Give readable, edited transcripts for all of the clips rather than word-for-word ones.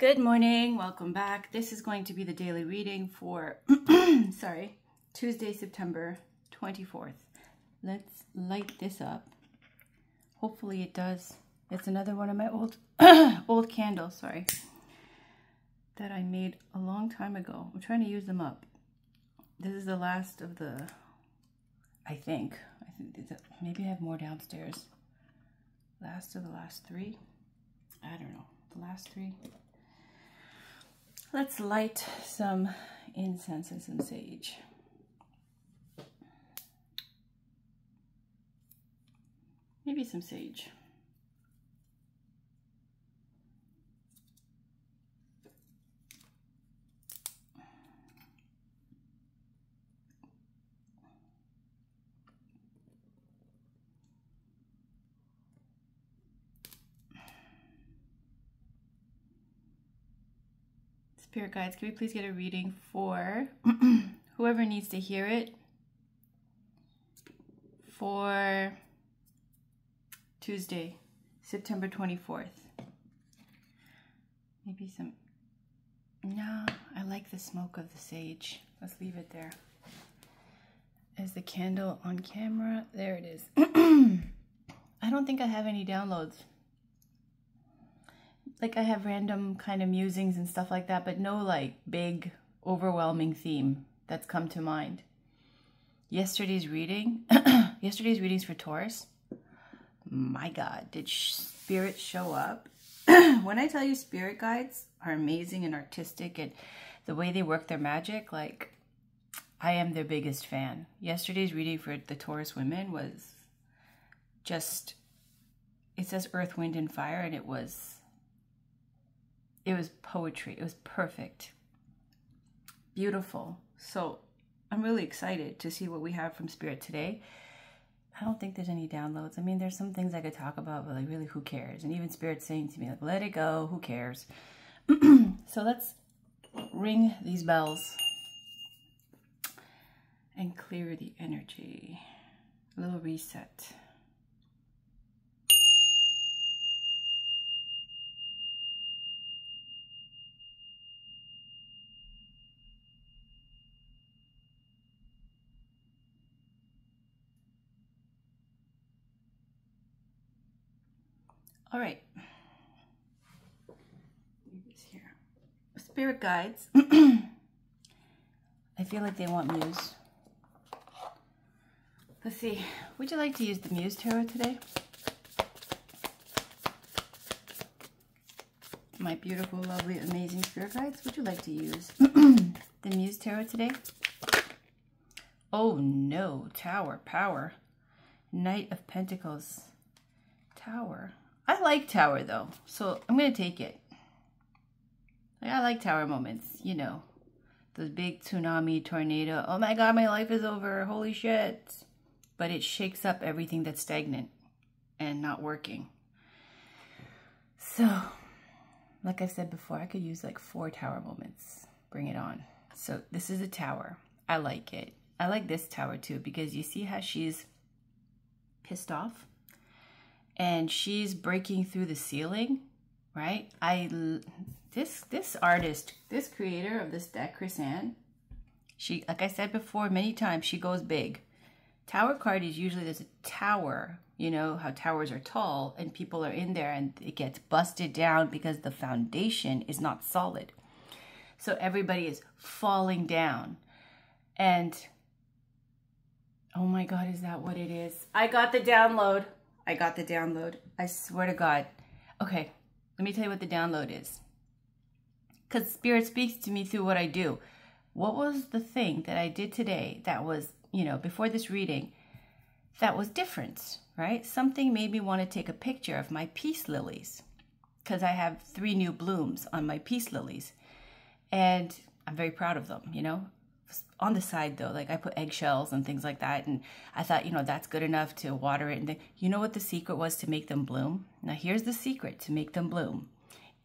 Good morning, welcome back. This is going to be the daily reading for, Tuesday, September 24th. Let's light this up. Hopefully it does. It's another one of my old candles, that I made a long time ago. I'm trying to use them up. This is the last of the, I think maybe I have more downstairs. Last of the last three. I don't know, the last three. Let's light some incense and some sage. Maybe some sage. Spirit guides, can we please get a reading for whoever needs to hear it for Tuesday, September 24th? Maybe some, no, I like the smoke of the sage. Let's leave it there. Is the candle on camera? There it is. I don't think I have any downloads. Like I have random kind of musings and stuff like that, but no like big overwhelming theme that's come to mind. Yesterday's readings for Taurus. My God, did spirit show up? When I tell you spirit guides are amazing and artistic and the way they work their magic, like I am their biggest fan. Yesterday's reading for the Taurus women was just, it says earth, wind, and fire, and it was poetry. It was perfect. Beautiful. So I'm really excited to see what we have from Spirit today. I don't think there's any downloads. I mean, there's some things I could talk about, but like really, who cares? And even Spirit's saying to me, like, let it go, who cares? So let's ring these bells and clear the energy. A little reset. All right. Leave this here. Spirit guides. I feel like they want Muse. Let's see. Would you like to use the Muse Tarot today? My beautiful, lovely, amazing spirit guides, would you like to use the Muse Tarot today? Oh no, Tower, power. Knight of Pentacles, Tower. I like Tower though, so I'm going to take it. I like Tower moments, you know. Those big tsunami, tornado, oh my God, my life is over, holy shit. But it shakes up everything that's stagnant and not working. So, like I said before, I could use like 4 Tower moments. Bring it on. So this is a Tower. I like it. I like this Tower too, because you see how she's pissed off? And she's breaking through the ceiling, right? This artist, this creator of this deck, Chris-Anne, she, like I said before many times, she goes big. Tower card is usually there's a tower, you know, how towers are tall and people are in there and it gets busted down because the foundation is not solid. So everybody is falling down. And, oh my God, is that what it is? I got the download. I got the download. I swear to God. Okay, let me tell you what the download is. Because Spirit speaks to me through what I do. What was the thing that I did today that was, you know, before this reading, that was different, right? Something made me want to take a picture of my peace lilies. Because I have 3 new blooms on my peace lilies. And I'm very proud of them, you know. On the side though, like I put eggshells and things like that, and I thought, you know, that's good enough to water it. And you know what the secret was to make them bloom? Now here's the secret to make them bloom.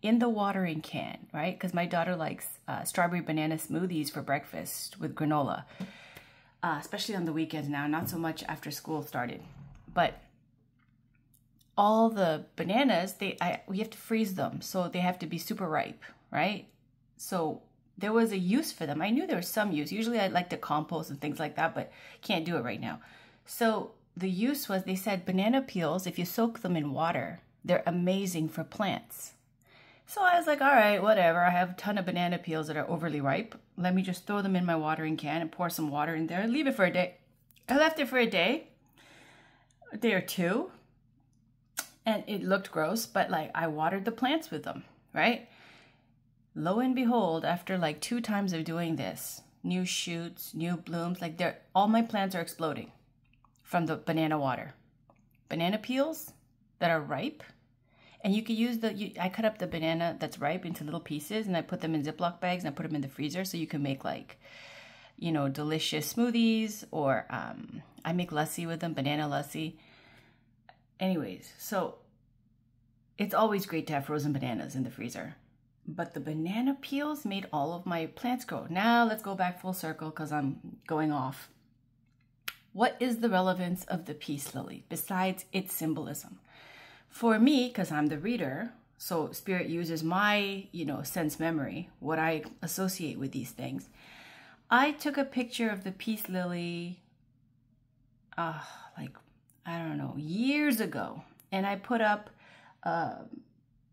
In the watering can, right? Because my daughter likes strawberry banana smoothies for breakfast with granola, especially on the weekends now, not so much after school started. But all the bananas, we have to freeze them. So they have to be super ripe, right? So there was a use for them. I knew there was some use. Usually I'd like to compost and things like that, but can't do it right now. So the use was, they said banana peels, if you soak them in water, they're amazing for plants. So I was like, all right, whatever. I have a ton of banana peels that are overly ripe. Let me just throw them in my watering can and pour some water in there and leave it for a day. I left it for a day or two, and it looked gross, but like I watered the plants with them, right? Lo and behold, after like 2 times of doing this, new shoots, new blooms, like all my plants are exploding from the banana water. Banana peels that are ripe, and you could use I cut up the banana that's ripe into little pieces, and I put them in Ziploc bags, and I put them in the freezer so you can make like, you know, delicious smoothies, or I make lassi with them, banana lassi. Anyways, so it's always great to have frozen bananas in the freezer. But the banana peels made all of my plants grow. Now let's go back full circle because I'm going off. What is the relevance of the peace lily besides its symbolism? For me, because I'm the reader, so Spirit uses my, you know, sense memory, what I associate with these things. I took a picture of the peace lily, like, I don't know, years ago. And I put up what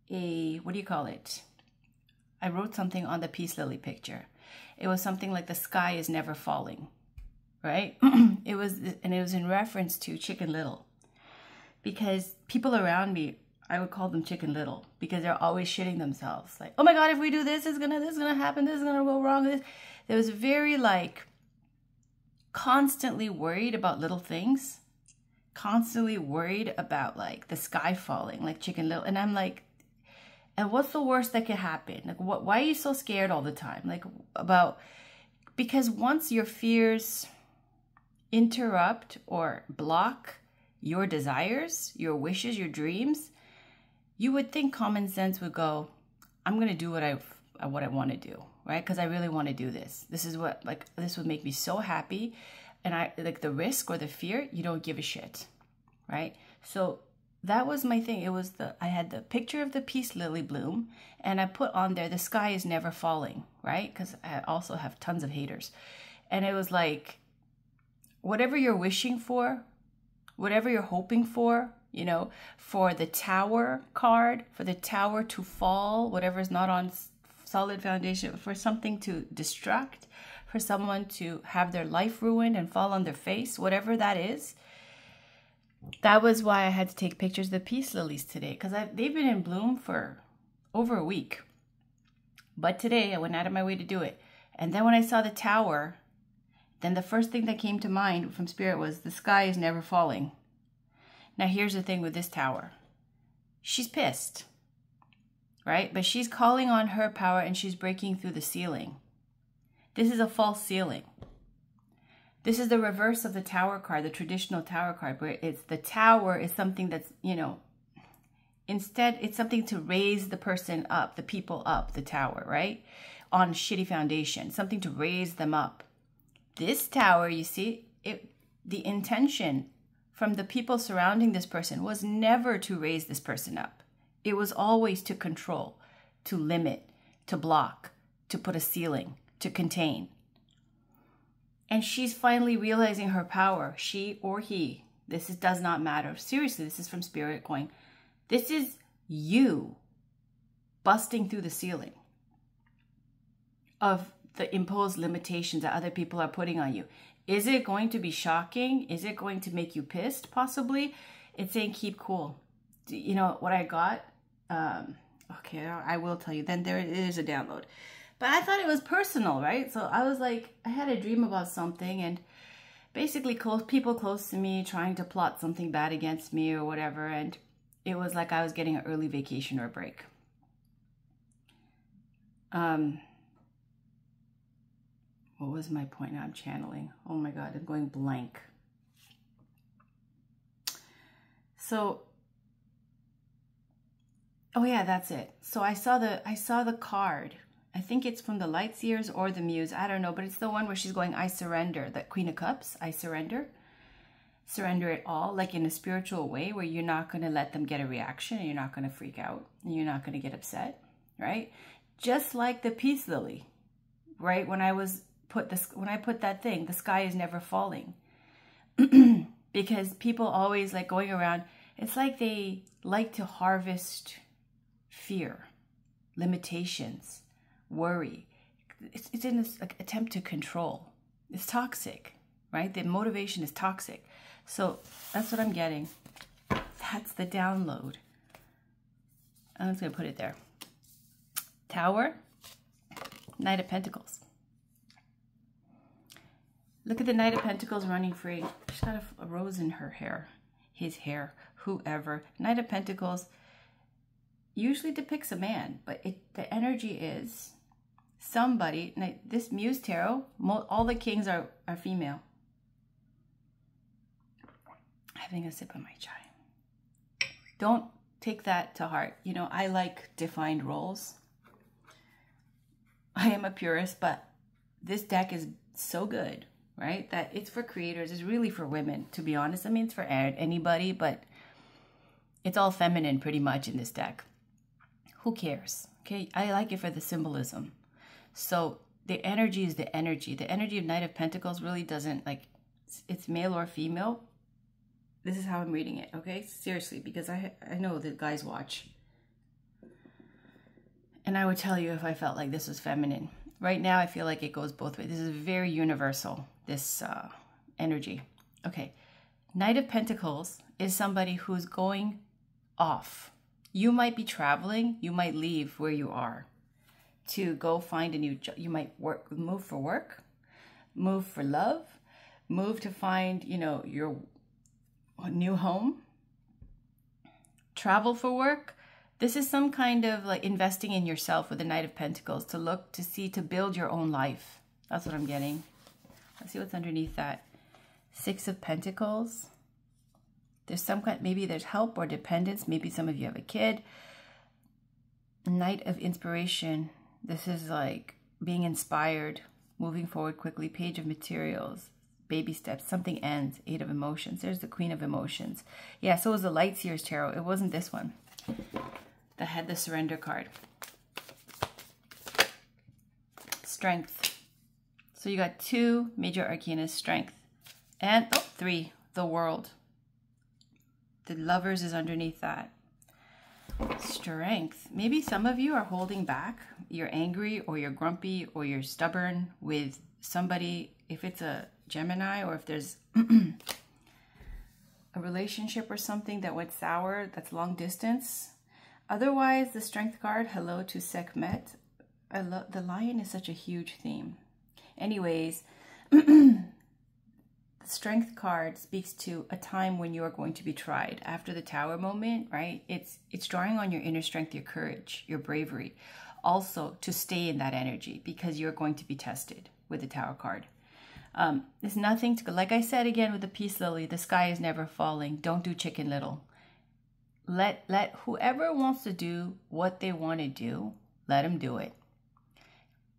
do you call it? I wrote something on the peace lily picture. It was something like the sky is never falling, right? It was in reference to Chicken Little, because people around me, I would call them Chicken Little, because they're always shitting themselves. Like, oh my God, if we do this, this is gonna happen, this is gonna go wrong. There was very like constantly worried about little things, constantly worried about like the sky falling, like Chicken Little. And I'm like, and what's the worst that could happen? Like, why are you so scared all the time? Like because once your fears interrupt or block your desires, your wishes, your dreams, you would think common sense would go, I'm going to do what I want to do, right? Because I really want to do this. This is what, like, this would make me so happy. And I like the risk or the fear, you don't give a shit, right? So that was my thing. It was I had the picture of the peace lily bloom, and I put on there, the sky is never falling, right? Because I also have tons of haters. And it was like, whatever you're wishing for, whatever you're hoping for, you know, for the tower card, for the tower to fall, whatever is not on solid foundation, for something to destruct, for someone to have their life ruined and fall on their face, whatever that is. That was why I had to take pictures of the peace lilies today, because they've been in bloom for over a week. But today I went out of my way to do it. And then when I saw the tower, then the first thing that came to mind from Spirit was, the sky is never falling. Now here's the thing with this tower. She's pissed, right? But she's calling on her power, and she's breaking through the ceiling. This is a false ceiling. This is the reverse of the tower card, the traditional tower card, where it's the tower is something that's, you know, instead it's something to raise the person up, the people up, the tower, right? On shitty foundation, something to raise them up. This tower, you see, the intention from the people surrounding this person was never to raise this person up. It was always to control, to limit, to block, to put a ceiling, to contain. And she's finally realizing her power, she or he. Does not matter. Seriously, this is from Spirit going, this is you busting through the ceiling of the imposed limitations that other people are putting on you. Is it going to be shocking? Is it going to make you pissed? Possibly. It's saying keep cool. You know what I got? Okay, I will tell you. Then there is a download. But I thought it was personal, right? So I was like, I had a dream about something, and basically people close to me trying to plot something bad against me or whatever. And it was like I was getting an early vacation or a break. What was my point? Now I'm channeling. Oh my God, I'm going blank. So, oh yeah, that's it. So I saw the card. I think it's from the Lightseers or the Muse. I don't know, but it's the one where she's going, I surrender. That Queen of Cups, I surrender. surrender it all, like in a spiritual way where you're not going to let them get a reaction and you're not going to freak out and you're not going to get upset, right? Just like the peace lily, right? When I put that thing, the sky is never falling. Because people always like going around, it's like they like to harvest fear, limitations, worry. It's in this attempt to control. It's toxic, right? The motivation is toxic. So that's what I'm getting. That's the download. I'm just going to put it there. Tower, Knight of Pentacles. Look at the Knight of Pentacles running free. She's got a rose in her hair. His hair. Whoever. Knight of Pentacles usually depicts a man, but the energy is somebody. This Muse Tarot, all the kings are female. Having a sip of my chai. Don't take that to heart. You know, I like defined roles. I am a purist, but this deck is so good, right? That it's for creators. It's really for women, to be honest. I mean, it's for anybody, but it's all feminine pretty much in this deck. Who cares? Okay, I like it for the symbolism. So the energy is the energy. The energy of Knight of Pentacles really doesn't, like, it's male or female. This is how I'm reading it, okay? Seriously, because I know that guys watch. And I would tell you if I felt like this was feminine. Right now, I feel like it goes both ways. This is very universal, this energy. Okay, Knight of Pentacles is somebody who's going off. You might be traveling. You might leave where you are to go find a new job. You might move for work, move for love, move to find, you know, your new home, travel for work. This is some kind of like investing in yourself with the Knight of Pentacles to build your own life. That's what I'm getting. Let's see what's underneath that. Six of Pentacles. There's some kind, maybe there's help or dependence. Maybe some of you have a kid. Knight of Inspiration. This is like being inspired, moving forward quickly. Page of Materials. Baby steps, something ends. Eight of Emotions. There's the Queen of Emotions. Yeah, so it was the Lightseers Tarot. It wasn't this one that had the Surrender card. Strength. So you got two major arcana, Strength. And, oh, three, the World. The Lovers is underneath that. Strength. Maybe some of you are holding back. You're angry or you're grumpy or you're stubborn with somebody. If it's a Gemini or if there's a relationship or something that went sour, that's long distance. Otherwise, the Strength card, hello to Sekhmet. The lion is such a huge theme. Anyways, the Strength card speaks to a time when you are going to be tried. After the Tower moment, right? It's drawing on your inner strength, your courage, your bravery. Also, to stay in that energy because you're going to be tested with the Tower card. There's nothing to, like I said again with the Peace Lily, the sky is never falling. Don't do Chicken Little. Let whoever wants to do what they want to do, let them do it.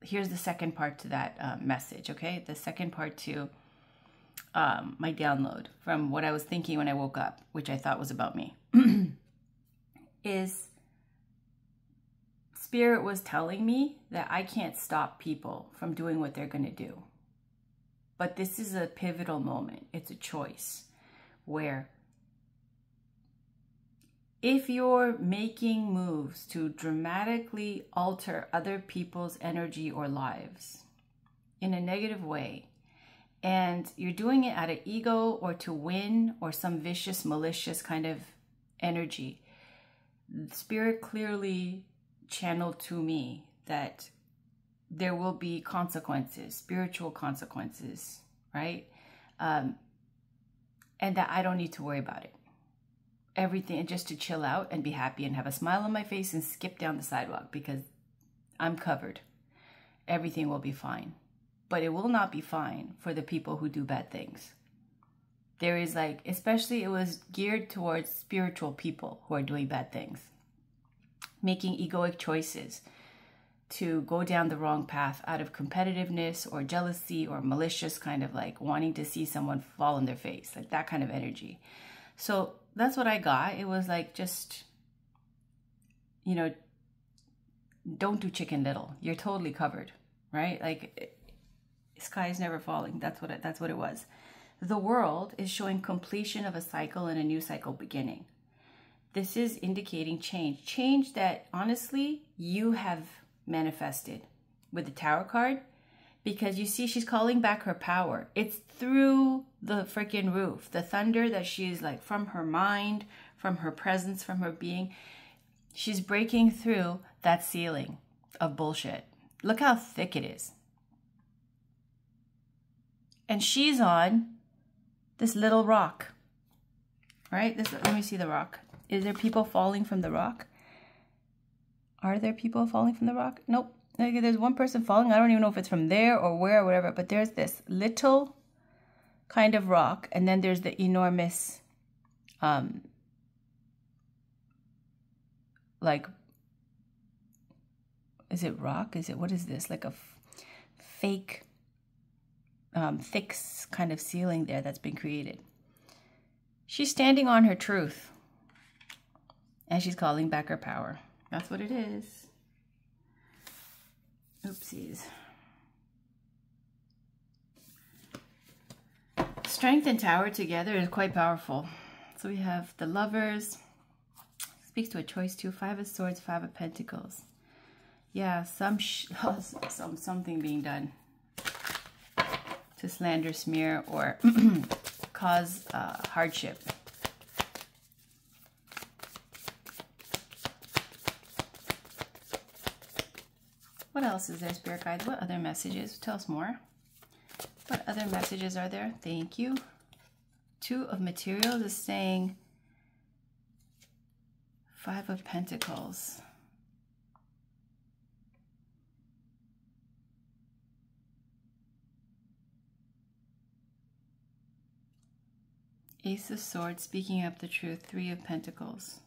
Here's the second part to that message, okay? The second part to my download from what I was thinking when I woke up, which I thought was about me, is Spirit was telling me that I can't stop people from doing what they're going to do. But this is a pivotal moment. It's a choice where if you're making moves to dramatically alter other people's energy or lives in a negative way, and you're doing it out of ego or to win or some vicious, malicious kind of energy, Spirit clearly channeled to me that there will be consequences, spiritual consequences, right? And that I don't need to worry about it. Everything, and just to chill out and be happy and have a smile on my face and skip down the sidewalk because I'm covered. Everything will be fine. But it will not be fine for the people who do bad things. There is like, especially it was geared towards spiritual people who are doing bad things, making egoic choices, to go down the wrong path out of competitiveness or jealousy or malicious kind of like wanting to see someone fall on their face, like that kind of energy. So that's what I got. It was like, just, you know, don't do Chicken Little. You're totally covered, right? Like, sky is never falling. That's what it was. The world is showing completion of a cycle and a new cycle beginning. This is indicating change that honestly you have manifested with the Tower card, because you see she's calling back her power. It's through the freaking roof. The thunder that she's like, from her mind, from her presence, from her being, she's breaking through that ceiling of bullshit. Look how thick it is. And she's on this little rock, right? Let me see the rock. Is there people falling from the rock? Are there people falling from the rock? Nope. There's one person falling. I don't even know if it's from there or where or whatever, but there's this little kind of rock, and then there's the enormous, like, is it rock? What is this? Like a fake, thick kind of ceiling there that's been created. She's standing on her truth, and she's calling back her power. That's what it is. Oopsies. Strength and Tower together is quite powerful. So we have the Lovers. Speaks to a choice too. 5 of Swords, 5 of Pentacles. Yeah, something being done to slander, smear, or cause hardship. What else is there, Spirit Guides? What other messages? Tell us more. What other messages are there? Thank you. 2 of Materials is saying 5 of Pentacles. Ace of Swords, speaking up the truth. 3 of Pentacles.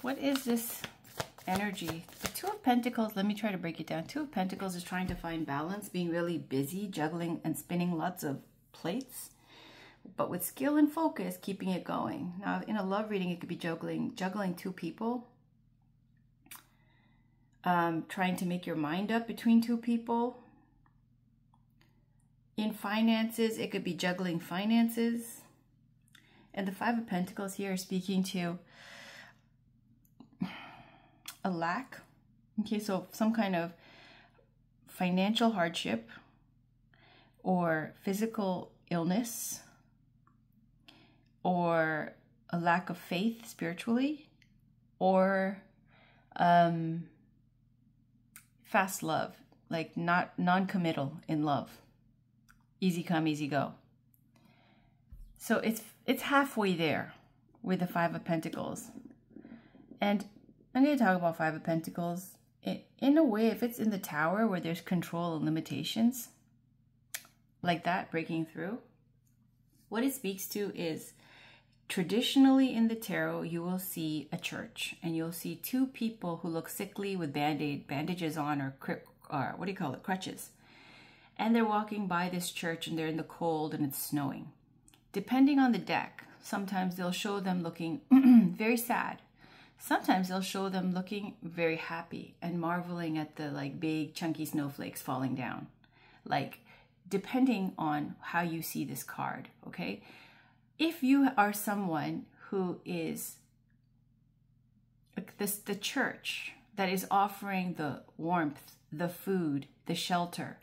What is this energy? The 2 of Pentacles, let me try to break it down. 2 of Pentacles is trying to find balance, being really busy, juggling and spinning lots of plates, but with skill and focus, keeping it going. Now, in a love reading, it could be juggling 2 people, trying to make your mind up between 2 people. In finances, it could be juggling finances. And the 5 of Pentacles here is speaking to a lack. Okay, so some kind of financial hardship or physical illness or a lack of faith spiritually or fast love, like not non-committal in love. Easy come, easy go. So it's halfway there with the 5 of Pentacles. And I'm going to talk about 5 of Pentacles. In a way, if it's in the Tower where there's control and limitations, like that, breaking through, what it speaks to is traditionally in the tarot, you will see a church and you'll see 2 people who look sickly with bandages on or what do you call it? Crutches. And they're walking by this church and they're in the cold and it's snowing. Depending on the deck, sometimes they'll show them looking very sad. Sometimes they'll show them looking very happy and marveling at the like big chunky snowflakes falling down. Like, depending on how you see this card, okay? If you are someone who is the church that is offering the warmth, the food, the shelter,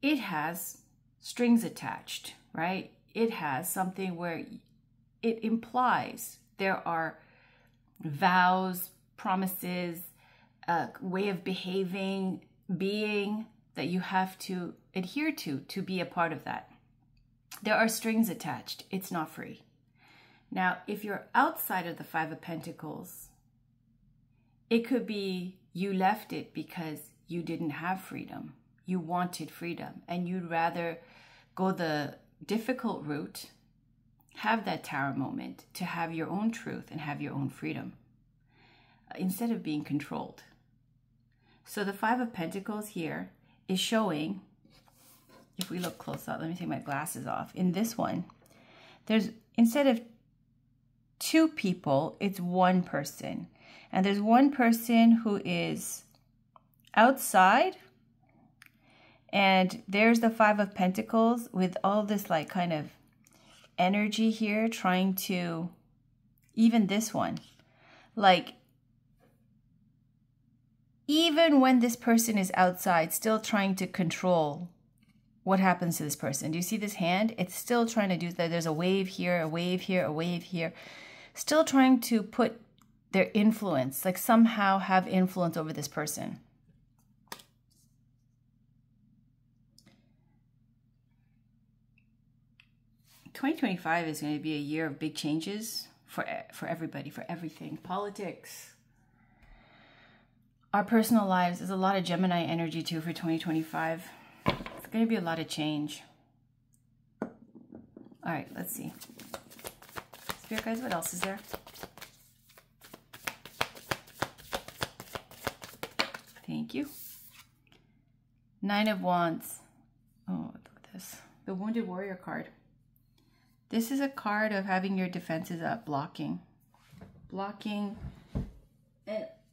it has strings attached, right? It has something where it implies there are vows, promises, a way of behaving, being that you have to adhere to be a part of that. There are strings attached. It's not free. Now, if you're outside of the 5 of Pentacles, it could be you left it because you didn't have freedom. You wanted freedom and you'd rather go the difficult route, have that Tower moment to have your own truth and have your own freedom instead of being controlled. So the Five of Pentacles here is showing, if we look close up, let me take my glasses off. In this one, there's, instead of two people, it's one person. And there's one person who is outside, and there's the Five of Pentacles with all this like kind of energy here trying to, even this one, like even when this person is outside, still trying to control what happens to this person. Do you see this hand? It's still trying to do that. There's a wave here, a wave here, a wave here. Still trying to put their influence, like somehow have influence over this person. $2025 is going to be a year of big changes for everybody, for everything. Politics, our personal lives. There's a lot of Gemini energy too for 2025. It's going to be a lot of change. All right, let's see. Spirit guys, what else is there? Thank you. Nine of Wands. Oh, look at this. The Wounded Warrior card. This is a card of having your defenses up, blocking,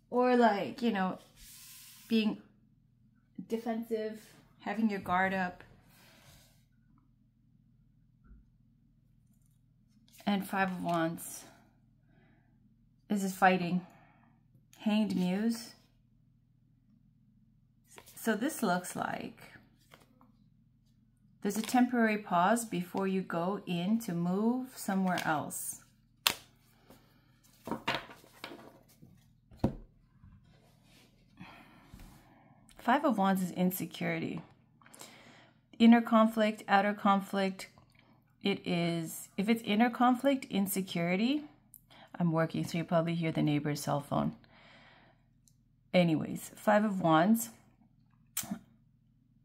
or like, you know, being defensive, having your guard up. And Five of Wands. This is fighting. Hanged Muse. So this looks like there's a temporary pause before you go in to move somewhere else. Five of Wands is insecurity. Inner conflict, outer conflict. It is, if it's inner conflict, insecurity. I'm working, so you probably hear the neighbor's cell phone. Anyways, Five of Wands.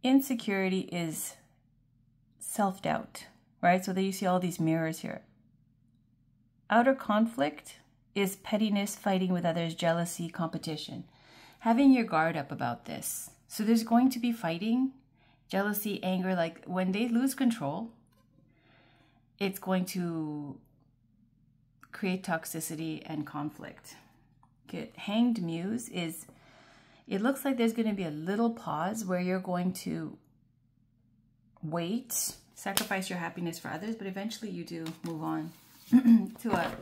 Insecurity is self-doubt, right? So there you see all these mirrors here. Outer conflict is pettiness, fighting with others, jealousy, competition. Having your guard up about this. So there's going to be fighting, jealousy, anger. Like when they lose control, it's going to create toxicity and conflict. Okay. Hanged Muse is, it looks like there's going to be a little pause where you're going to wait, sacrifice your happiness for others, but eventually you do move on to a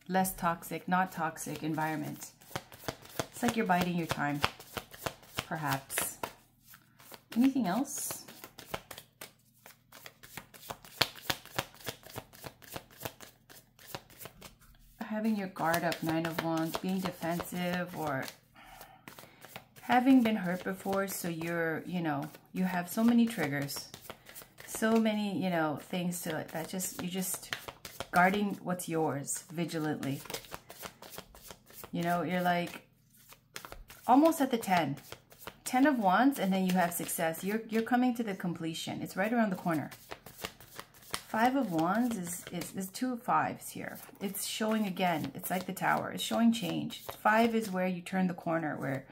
less toxic, not toxic environment. It's like you're biding your time, perhaps. Anything else? Having your guard up, Nine of Wands, being defensive, or having been hurt before, so you're, you know, you have so many triggers, so many, you know, things to that, just, you're just guarding what's yours vigilantly. You know, you're like almost at the 10 of Wands, and then you have success. You're coming to the completion. It's right around the corner. Five of Wands is two fives here. It's showing again. It's like the Tower. It's showing change. Five is where you turn the corner, where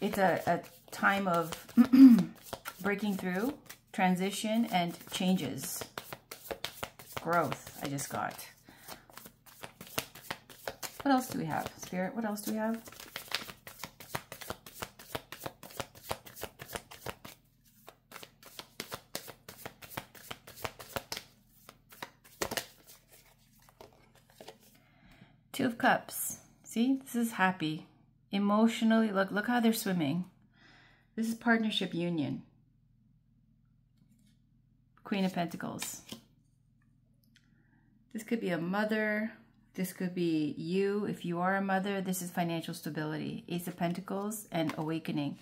it's a time of breaking through, transition, and changes. Growth, I just got. What else do we have? Spirit, what else do we have? Two of Cups. See, this is happy. Emotionally, look how they're swimming. This is partnership union. Queen of Pentacles. This could be a mother. This could be you. If you are a mother, this is financial stability. Ace of Pentacles and awakening.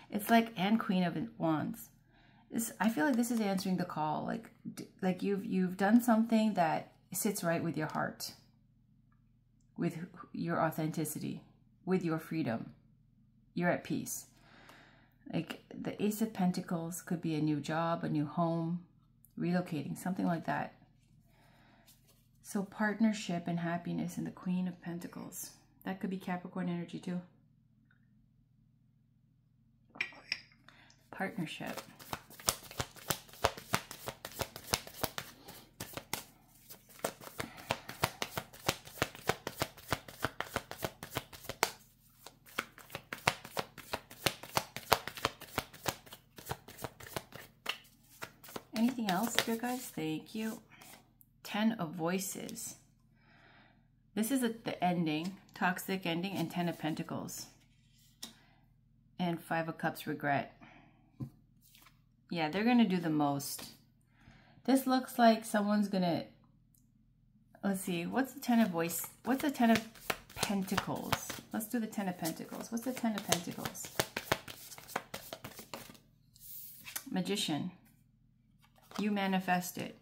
It's like, and Queen of Wands. I feel like this is answering the call. Like you've done something that sits right with your heart, with your authenticity, with your freedom. You're at peace. Like the Ace of Pentacles could be a new job, a new home, relocating, something like that. So partnership and happiness in the Queen of Pentacles. That could be Capricorn energy too. partnership. Anything else here, guys? Thank you. 10 of Voices. This is the ending, toxic ending, and 10 of Pentacles. And 5 of Cups, regret. Yeah, they're going to do the most. This looks like someone's going to... Let's see. What's the 10 of Voice? What's the 10 of Pentacles? Let's do the 10 of Pentacles. What's the 10 of Pentacles? Magician. You manifest it.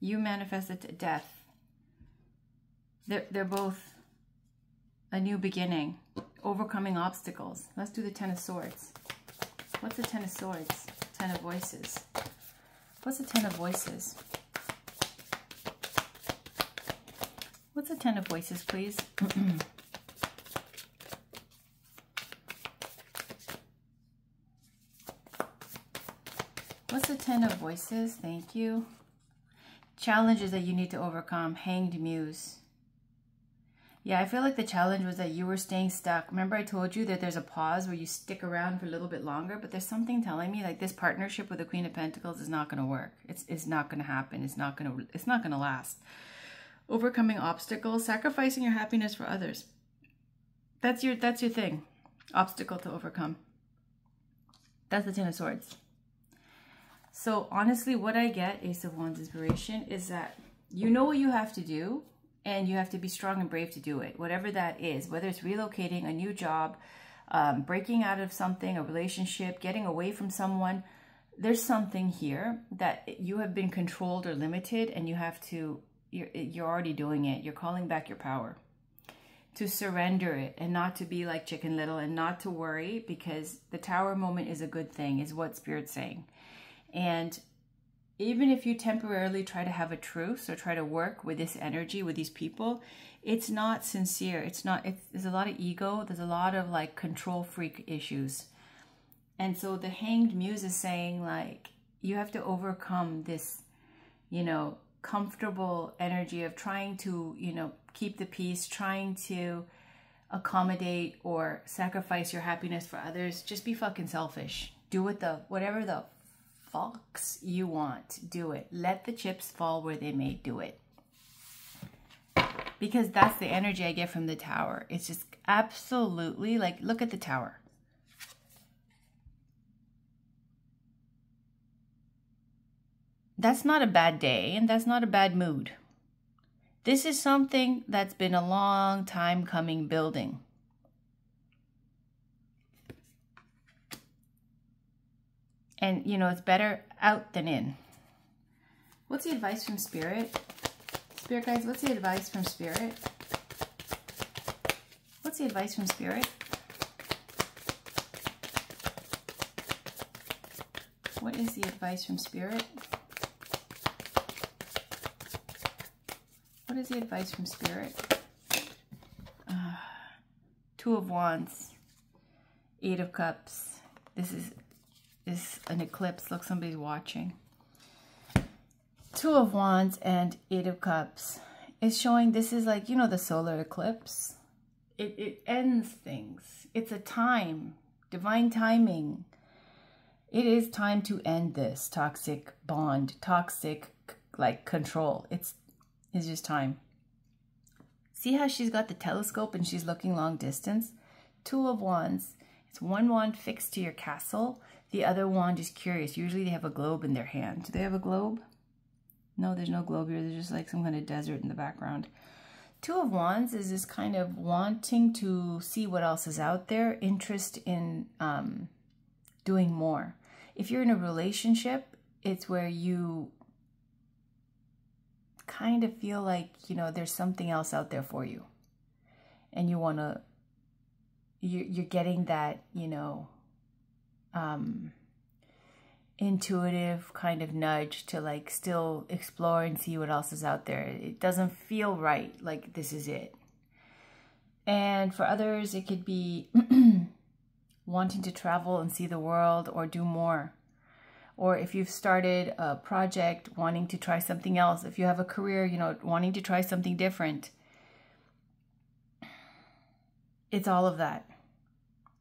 You manifested death. They're both a new beginning. Overcoming obstacles. Let's do the 10 of Swords. What's the 10 of Swords? 10 of Voices. What's the 10 of Voices? What's the 10 of Voices, please? What's the 10 of Voices? Thank you. Challenges that you need to overcome. Hanged Muse. Yeah, I feel like the challenge was that you were staying stuck. Remember I told you that there's a pause where you stick around for a little bit longer, but there's something telling me like this partnership with the Queen of Pentacles is not going to work. It's not going to happen. It's not going to last. Overcoming obstacles, sacrificing your happiness for others. That's your thing. Obstacle to overcome. That's the 10 of Swords. So honestly, what I get, Ace of Wands inspiration, is that you know what you have to do, and you have to be strong and brave to do it. Whatever that is, whether it's relocating, a new job, breaking out of something, a relationship, getting away from someone, there's something here that you have been controlled or limited, and you have to, you're already doing it. You're calling back your power. To surrender it and not to be like Chicken Little and not to worry, because the Tower moment is a good thing, is what Spirit's saying. And even if you temporarily try to have a truce or try to work with this energy, with these people, it's not sincere. There's a lot of ego. There's a lot of like control freak issues. And so the Hanged Muse is saying like, you have to overcome this, you know, comfortable energy of trying to, you know, keep the peace, trying to accommodate or sacrifice your happiness for others. Just be fucking selfish. Do whatever the fox you want. Do it. Let the chips fall where they may. Do it. Because that's the energy I get from the Tower. It's just absolutely like, look at the Tower. That's not a bad day, and that's not a bad mood. This is something that's been a long time coming, building. And, you know, it's better out than in. What's the advice from Spirit? Spirit guides, what's the advice from Spirit? What's the advice from Spirit? What is the advice from Spirit? What is the advice from Spirit? Two of Wands. 8 of Cups. This is an eclipse. Look, somebody's watching. 2 of Wands and 8 of Cups. It's showing this is like, you know, the solar eclipse. It ends things. It's a time. Divine timing. It is time to end this toxic bond. Toxic, like, control. It's just time. See how she's got the telescope and she's looking long distance? 2 of Wands. It's one wand fixed to your castle. The other wand is curious. Usually they have a globe in their hand. Do they have a globe? No, there's no globe here. There's just like some kind of desert in the background. 2 of Wands is this kind of wanting to see what else is out there. Interest in doing more. If you're in a relationship, it's where you kind of feel like, you know, there's something else out there for you. And you want to, you're getting that, you know, intuitive kind of nudge to like still explore and see what else is out there. It doesn't feel right, like this is it. And for others, it could be wanting to travel and see the world or do more. Or if you've started a project, wanting to try something else. If you have a career, you know, wanting to try something different. It's all of that.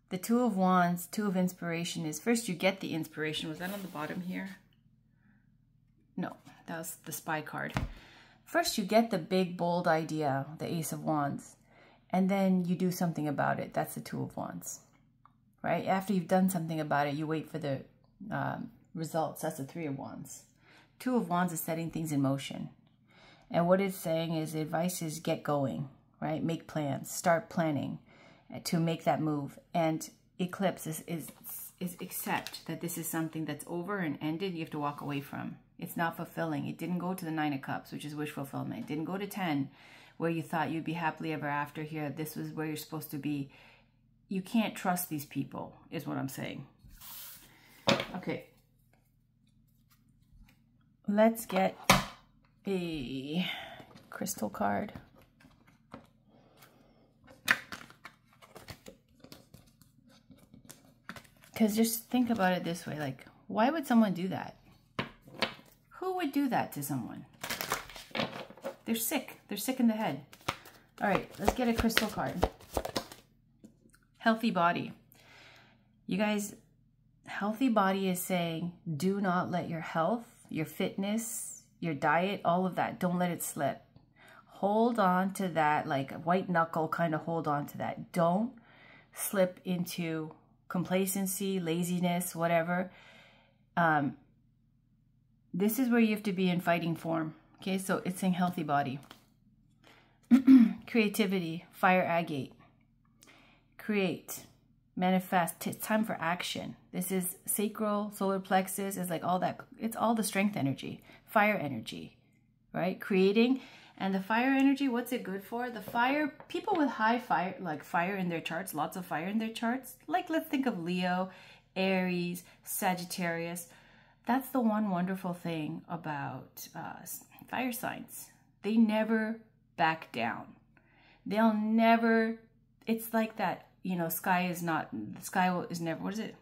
The Two of Wands, Two of Inspiration is, first you get the inspiration. Was that on the bottom here? No, that was the Spy card. First you get the big, bold idea, the Ace of Wands. And then you do something about it. That's the Two of Wands. Right? After you've done something about it, you wait for the results. That's the Three of Wands. Two of Wands is setting things in motion. And what it's saying is, the advice is get going, right? Make plans, start planning to make that move. And eclipse is accept that this is something that's over and ended. You have to walk away from. It's not fulfilling. It didn't go to the Nine of Cups, which is wish fulfillment. It didn't go to 10, where you thought you'd be happily ever after. Here, this was where you're supposed to be. You can't trust these people, is what I'm saying. Okay. Let's get a crystal card. Because just think about it this way. Like, why would someone do that? Who would do that to someone? They're sick. They're sick in the head. All right, let's get a crystal card. Healthy body. You guys, healthy body is saying, do not let your health, your fitness, your diet, all of that, don't let it slip. Hold on to that, like a white knuckle, kind of hold on to that. Don't slip into complacency, laziness, whatever. This is where you have to be in fighting form. Okay, so it's saying healthy body. Creativity, fire agate. Create, manifest. It's time for action. This is sacral, solar plexus. It's like all that. It's all the strength energy, fire energy, right? Creating. And the fire energy, what's it good for? The fire, people with high fire, like fire in their charts, lots of fire in their charts. Like, let's think of Leo, Aries, Sagittarius. That's the one wonderful thing about fire signs. They never back down. They'll never, it's like that, you know, sky is never, what is it?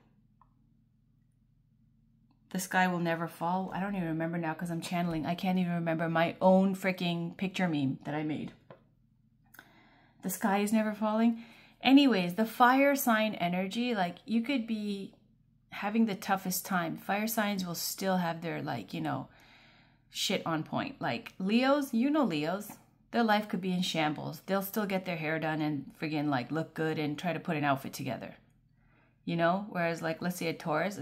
The sky will never fall. I don't even remember now because I'm channeling. I can't even remember my own freaking picture meme that I made. The sky is never falling. Anyways, the fire sign energy, like you could be having the toughest time. Fire signs will still have their, like, you know, shit on point. Like Leos, you know Leos, their life could be in shambles. They'll still get their hair done and friggin' like look good and try to put an outfit together. You know? Whereas like, let's say a Taurus,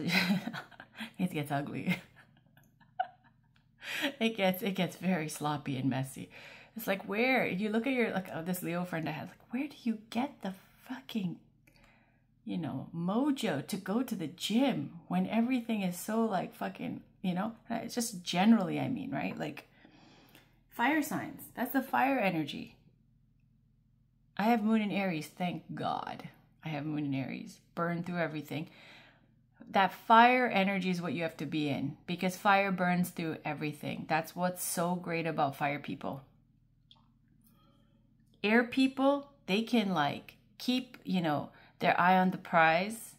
it gets ugly. It gets very sloppy and messy. It's like, where, if you look at your, like, oh, this Leo friend I had, like, where do you get the fucking, you know, mojo to go to the gym when everything is so like fucking, you know, it's just generally, I mean, right? Like fire signs, that's the fire energy. I have moon in Aries, thank God. I have moon in Aries, burn through everything. That fire energy is what you have to be in, because fire burns through everything. That's what's so great about fire people. Air people, they can like keep, you know, their eye on the prize,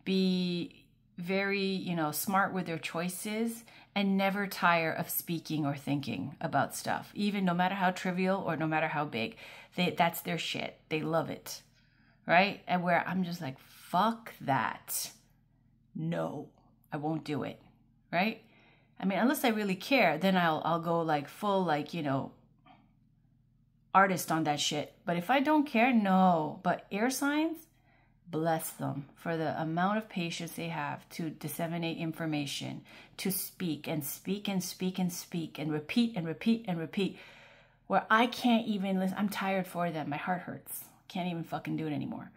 be very, you know, smart with their choices, and never tire of speaking or thinking about stuff, even no matter how trivial or no matter how big. That's their shit. They love it, right? And where I'm just like, fuck that. No, I won't do it, right? I mean, unless I really care, then I'll go like full, like, you know, artist on that shit. But if I don't care, no. But air signs, bless them for the amount of patience they have to disseminate information, to speak and speak and speak and speak and repeat and repeat and repeat, where I can't even listen. I'm tired for them. My heart hurts. Can't even fucking do it anymore.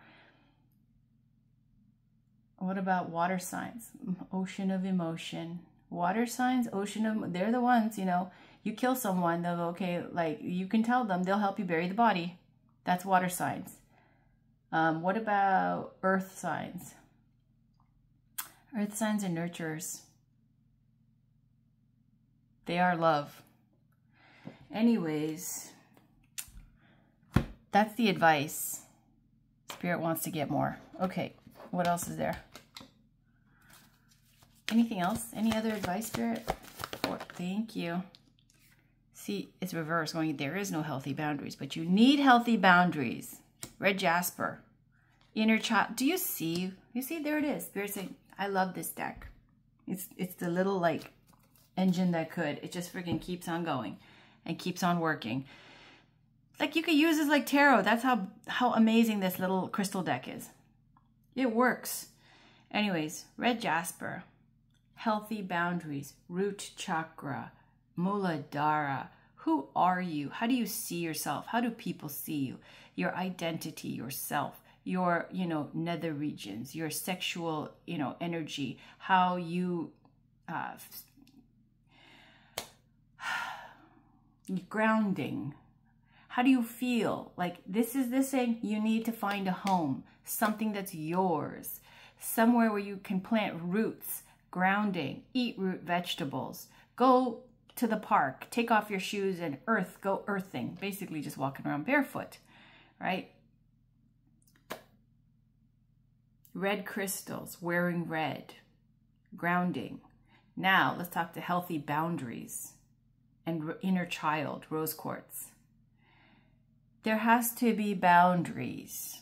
What about water signs? Ocean of emotion. Water signs, ocean of, they're the ones, you know, you kill someone, they'll go, okay, like, you can tell them, they'll help you bury the body. That's water signs. What about earth signs? Earth signs are nurturers. They are love. Anyways, that's the advice. Spirit wants to get more. Okay. What else is there? Anything else? Any other advice, Spirit? Oh, thank you. See, it's reverse going, there is no healthy boundaries, but you need healthy boundaries. Red Jasper. Inner child. Do you see? You see, there it is. Spirit saying, I love this deck. It's the little like engine that could. It just freaking keeps on going and keeps on working. Like you could use this like tarot. That's how amazing this little crystal deck is. It works. Anyways, Red Jasper. Healthy boundaries. Root chakra. Muladhara. Who are you? How do you see yourself? How do people see you? Your identity, yourself, your, nether regions, your sexual, energy, how you, grounding. How do you feel? Like this is the thing. You need to find a home, something that's yours, somewhere where you can plant roots, grounding, eat root vegetables, go to the park, take off your shoes and go earthing, basically just walking around barefoot, right? Red crystals, wearing red, grounding. Now let's talk to healthy boundaries and inner child, rose quartz. There has to be boundaries.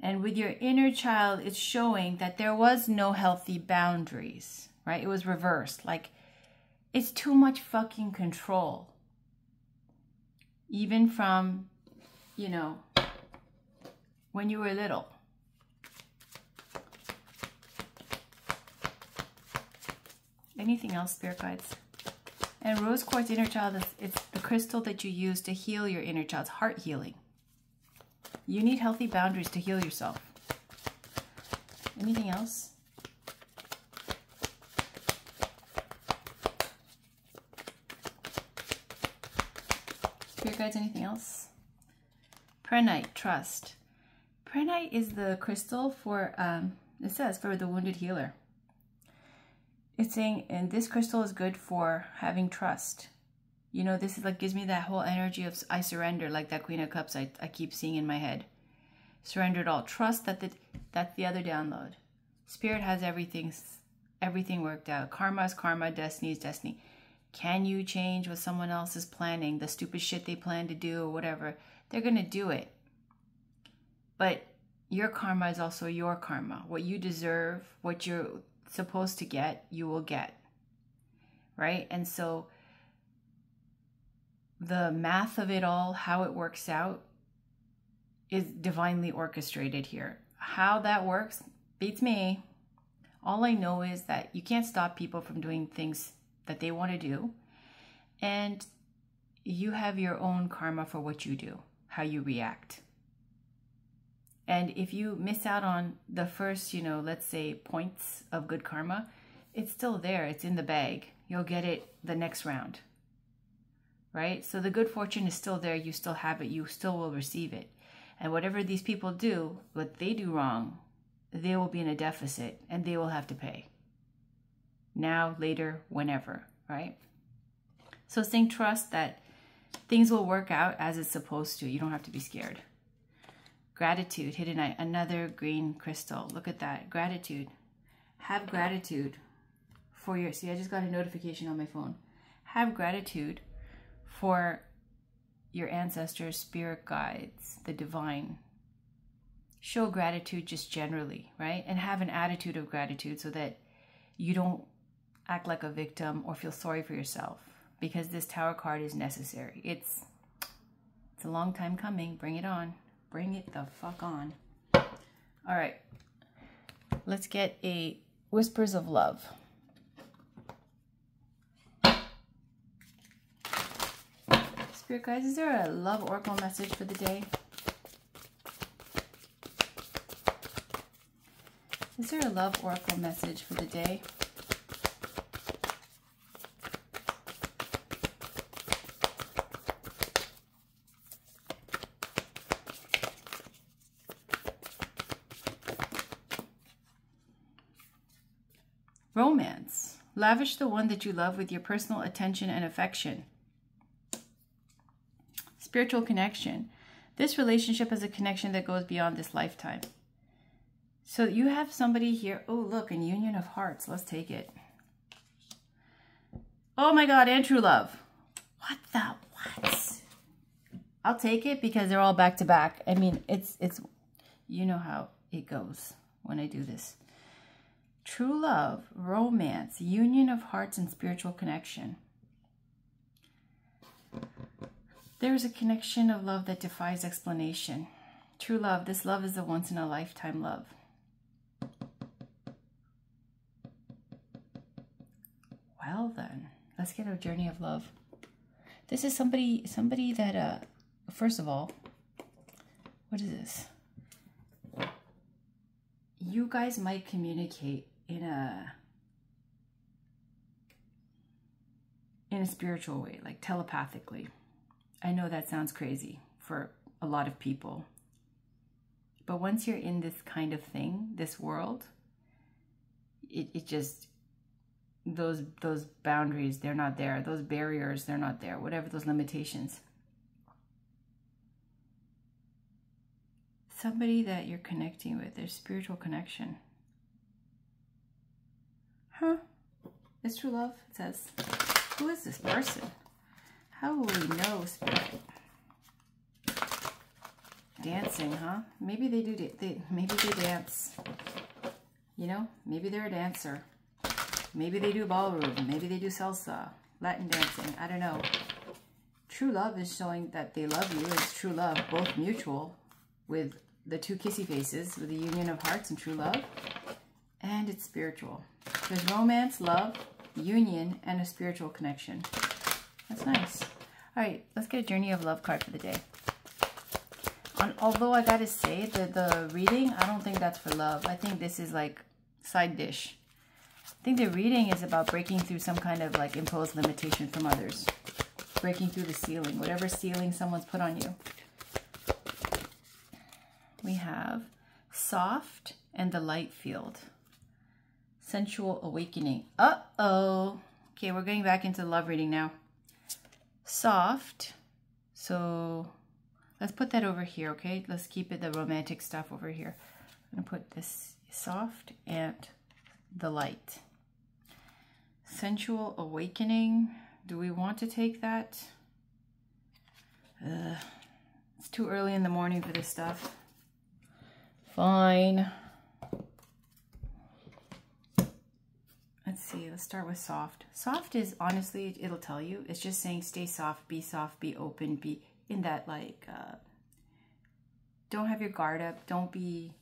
And with your inner child, it's showing that there was no healthy boundaries, right? It was reversed. Like, it's too much fucking control. Even from, when you were little. Anything else, Spirit Guides? And rose quartz inner child, it's the crystal that you use to heal your inner child's heart healing. You need healthy boundaries to heal yourself. Anything else? Spirit Guides, anything else? Prehnite, trust. Prehnite is the crystal for, it says, for the wounded healer. It's saying, and this crystal is good for having trust. This is like, gives me that whole energy of I surrender, like that Queen of Cups I keep seeing in my head. Surrender it all. Trust that that's the other download. Spirit has everything worked out. Karma is karma, destiny is destiny. Can you change what someone else is planning? The stupid shit they plan to do or whatever. They're going to do it. But your karma is also your karma. What you deserve, what you're supposed to get, you will get. Right? And so the math of it all, how it works out, is divinely orchestrated here. How that works beats me. All I know is that you can't stop people from doing things that they want to do. And you have your own karma for what you do, how you react. And if you miss out on the first, let's say points of good karma, it's still there. It's in the bag. You'll get it the next round. Right? So the good fortune is still there. You still have it. You still will receive it. And whatever these people do, what they do wrong, they will be in a deficit and they will have to pay. Now, later, whenever, right? So saying trust that things will work out as it's supposed to. You don't have to be scared. Gratitude, hiddenite, another green crystal. Look at that. Gratitude. Have gratitude for your... See, I just got a notification on my phone. Have gratitude for your ancestors, spirit guides, the divine. Show gratitude just generally, right? And have an attitude of gratitude so that you don't act like a victim or feel sorry for yourself, because this Tower card is necessary. It's a long time coming. Bring it on. Bring it the fuck on. All right. Let's get a Whispers of Love. Spirit guides, is there a love oracle message for the day? Is there a love oracle message for the day? Romance. Lavish the one that you love with your personal attention and affection. Spiritual connection. This relationship is a connection that goes beyond this lifetime. So you have somebody here. Oh, look, an union of hearts. Let's take it. Oh my God, and true love. What the what? I'll take it because they're all back to back. I mean, it's you know how it goes when I do this. True love, romance, union of hearts, and spiritual connection. There is a connection of love that defies explanation. True love, this love is a once-in-a-lifetime love. Well then, let's get a journey of love. This is somebody that, first of all, what is this? You guys might communicate in a spiritual way, like telepathically. I know that sounds crazy for a lot of people. But once you're in this kind of thing, this world, it just, those boundaries, they're not there. Those barriers, they're not there. Whatever those limitations. Somebody that you're connecting with, there's spiritual connection. Huh? It's true love, it says. Who is this person? How will we know spirit? Dancing, huh? Maybe they do. Maybe they dance. You know, maybe they're a dancer. Maybe they do ballroom. Maybe they do salsa, Latin dancing. I don't know. True love is showing that they love you. It's true love, both mutual, with the two kissy faces, with the union of hearts and true love, and it's spiritual. There's romance, love, union, and a spiritual connection. That's nice. All right, let's get a journey of love card for the day. Although I gotta say that the reading, I don't think that's for love. I think this is like side dish. I think the reading is about breaking through some kind of like imposed limitation from others. Breaking through the ceiling, whatever ceiling someone's put on you. We have soft and the light field. Sensual awakening. Uh-oh. Okay, we're getting back into the love reading now. Soft. So let's put that over here, okay? Let's keep it the romantic stuff over here. I'm going to put this soft and the light. Sensual awakening. Do we want to take that? It's too early in the morning for this stuff. Fine. Let's see. Let's start with soft. Soft is, honestly, it'll tell you. It's just saying stay soft, be open, be in that, like, don't have your guard up. Don't be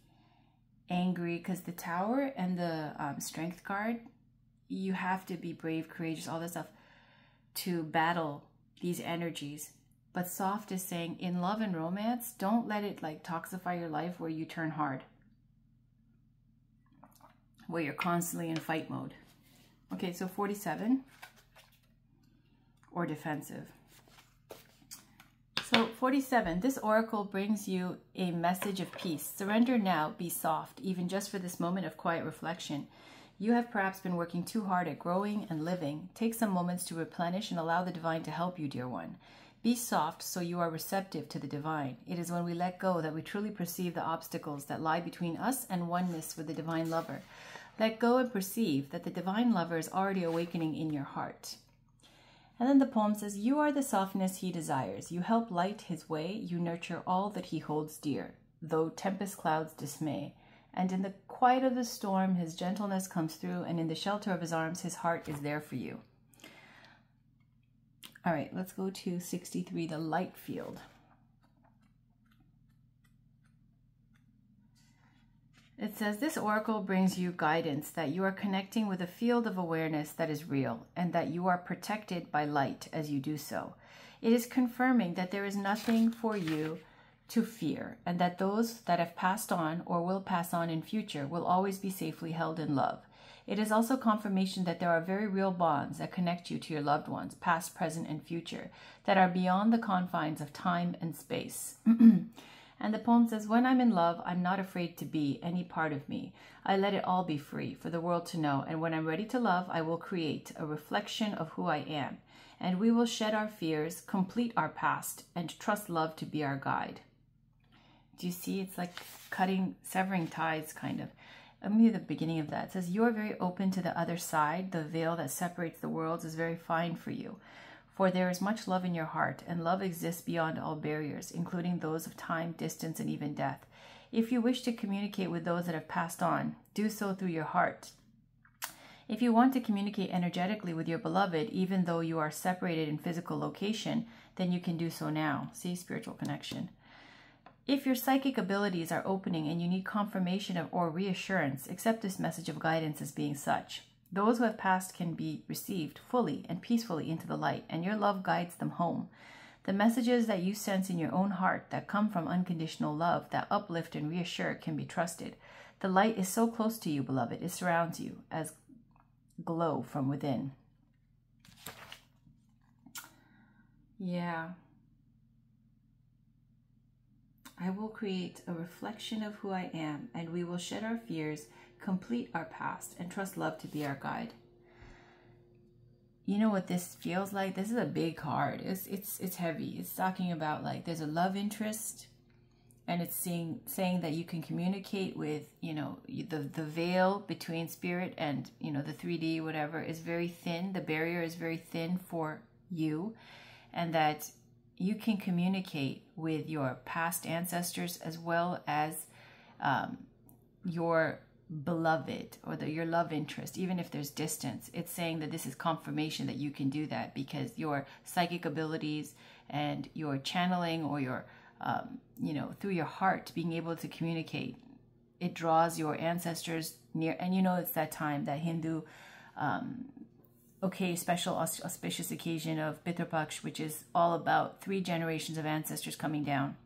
angry, because the Tower and the Strength card, you have to be brave, courageous, all that stuff to battle these energies. But soft is saying in love and romance, don't let it like toxify your life where you turn hard, where you're constantly in fight mode. Okay, so 47 or defensive. So 47, this oracle brings you a message of peace. Surrender now, be soft, even just for this moment of quiet reflection. You have perhaps been working too hard at growing and living. Take some moments to replenish and allow the divine to help you, dear one. Be soft so you are receptive to the divine. It is when we let go that we truly perceive the obstacles that lie between us and oneness with the divine lover. Let go and perceive that the divine lover is already awakening in your heart. And then the poem says, you are the softness he desires. You help light his way. You nurture all that he holds dear, though tempest clouds dismay. And in the quiet of the storm, his gentleness comes through, and in the shelter of his arms, his heart is there for you. All right, let's go to 63, the light field. It says, this oracle brings you guidance that you are connecting with a field of awareness that is real, and that you are protected by light as you do so. It is confirming that there is nothing for you to fear, and that those that have passed on or will pass on in future will always be safely held in love. It is also confirmation that there are very real bonds that connect you to your loved ones, past, present, and future, that are beyond the confines of time and space. And the poem says, when I'm in love, I'm not afraid to be any part of me. I let it all be free for the world to know. And when I'm ready to love, I will create a reflection of who I am. And we will shed our fears, complete our past, and trust love to be our guide. Do you see? It's like severing ties, kind of. maybe the beginning of that. It says, you are very open to the other side. The veil that separates the worlds is very fine for you. For there is much love in your heart, and love exists beyond all barriers, including those of time, distance, and even death. If you wish to communicate with those that have passed on, do so through your heart. If you want to communicate energetically with your beloved, even though you are separated in physical location, then you can do so now. See, spiritual connection. If your psychic abilities are opening and you need confirmation of or reassurance, accept this message of guidance as being such. Those who have passed can be received fully and peacefully into the light, and your love guides them home. The messages that you sense in your own heart that come from unconditional love, that uplift and reassure, can be trusted. The light is so close to you, beloved. It surrounds you as glow from within. Yeah. I will create a reflection of who I am, and we will shed our fears, complete our past, and trust love to be our guide. You know what this feels like? This is a big card. It's heavy. It's talking about like there's a love interest, and it's saying that you can communicate with, you know, the veil between spirit and, you know, the 3D, whatever, is very thin. The barrier is very thin for you, and that you can communicate with your past ancestors as well as your beloved or your love interest, even if there's distance. It's saying that this is confirmation that you can do that because your psychic abilities and your channeling or your, you know, through your heart, being able to communicate, it draws your ancestors near. And you know, it's that time, that Hindu special auspicious occasion of Pitru Paksh, which is all about 3 generations of ancestors coming down